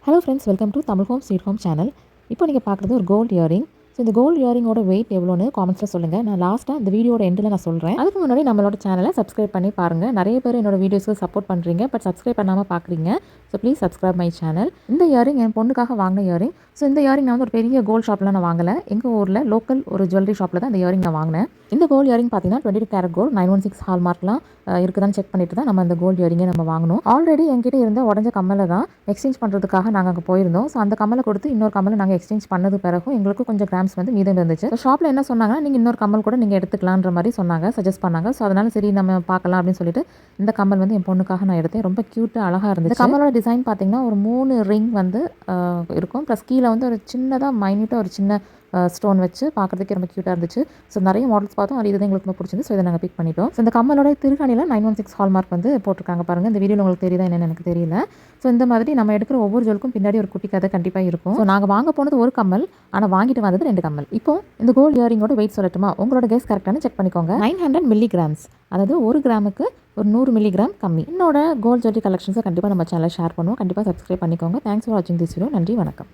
Hello friends, welcome to Tamil home sweet home channel. இப்போ நீங்கள் பார்க்குறது ஒரு கோல்டு இயரிங். ஸோ இந்த கோல்டு இயரிங்கோட வெயிட் எவ்வளோன்னு காமெண்ட்ஸில் சொல்லுங்கள். நான் லாஸ்ட்டாக இந்த வீடியோட எண்டில் நான் சொல்கிறேன். அதுக்கு முன்னாடி நம்மளோட சேனலை சப்ஸ்கிரைப் பண்ணி பாருங்கள். நிறைய பேர் என்னோட வீடியோஸ்க்கு சப்போர்ட் பண்ணுறீங்க, பட் சப்ஸ்கிரைப் பண்ணாமல் பார்க்குறீங்க. So please subscribe my channel. இந்த இயரிங் என் பொண்ணுக்காக வாங்கின இயரிங். ஸோ இந்த இயரிங் நான் வந்து ஒரு பெரிய கோல்டு ஷாப்பில் நான் வாங்கலை. எங்கள் ஊரில் லோக்கல் ஒரு ஜுவல்லரி ஷாப்பில் தான் இந்த இயரிங் நான் வாங்கினேன். இந்த கோல்டு இயரிங் பார்த்தீங்கன்னா 22 கேரட் கோல்டு 916 ஹால்மார்க்லாம் இருக்குதான்னு செக் பண்ணிட்டு தான் நம்ம அந்த கோல்டு இயரிங்கை நம்ம வாங்கணும். ஆல்ரெடி என்கிட்ட இருந்த உடஞ்ச கம்மலை தான் எக்ஸ்சேஞ்ச் பண்ணுறதுக்காக நாங்கள் அங்கே போயிருந்தோம். ஸோ அந்த கம்மலை கொடுத்து இன்னொரு கம்மலை நாங்கள் எக்ஸ்சேஞ்ச் பண்ணது பிறகும் எங்களுக்கு கொஞ்சம் கிராம்ஸ் வந்து மீதம் இருந்துச்சு. ஷாப்பில் என்ன சொன்னாங்கன்னா, நீங்கள் இன்னொரு கம்மல் கூட நீங்கள் எடுத்துக்கலான்ற மாதிரி சொன்னாங்க, சஜஸ்ட் பண்ணாங்க. ஸோ அதனால சரி நம்ம பார்க்கலாம் அப்படின்னு சொல்லிட்டு இந்த கம்மல் வந்து என் பொண்ணுக்காக நான் எடுத்தேன். ரொம்ப க்யூட்டாக அழகாக இருந்துச்சு. இந்த கம்மலோட டிசைன் பார்த்தீங்கன்னா ஒரு 3 ரிங் வந்து இருக்கும். ப்ளஸ் கீழே வந்து ஒரு சின்னதாக மைன்யூட்டாக ஒரு சின்ன ஸ்டோன் வச்சு பார்க்குறதுக்கு ரொம்ப க்யூட்டாக இருந்துச்சு. ஸோ நிறைய மாடல்ஸ் பார்த்தோம், அது இதுதான் எங்களுக்கு ரொம்ப பிடிச்சிருந்து. ஸோ இதை நாங்கள் பிக் பண்ணிட்டோம். ஸோ இந்த கம்மலோட திருகாணியில் 916 ஹால்மார்க் வந்து போட்டிருக்காங்க பாருங்கள். இந்த வீடியோவில் உங்களுக்கு தெரியுதா என்னென்னு எனக்கு தெரியல. ஸோ இந்த மாதிரி நம்ம எடுக்கிற ஒவ்வொரு ஜுவலுக்கும் பின்னாடி ஒரு குட்டி கதை கண்டிப்பாக இருக்கும். ஸோ நாங்கள் வாங்க போனது ஒரு கம்மல், ஆனால் வாங்கிட்டு வந்தது 2 கம்மல். இப்போ இந்த கோல்டு இயரிங்கோட வெயிட் சொல்லட்டுமா? உங்களோட கெஸ் கரெக்டானு செக் பண்ணிக்கோங்க. 900 மில்லிகிராம்ஸ், அதாவது 1 கிராமுக்கு ஒரு 100 மில்லிகிராம் கம்மி. என்னோட கோல்டு ஜுவல்லரி கலெக்ஷன்ஸை கண்டிப்பாக நம்ம சேனலில் ஷேர் பண்ணுவோம். கண்டிப்பாக சப்ஸ்கிரைப் பண்ணிக்கோங்க. தேங்க்ஸ் ஃபார் வாட்சிங் திஸ் வீடியோ. நன்றி, வணக்கம்.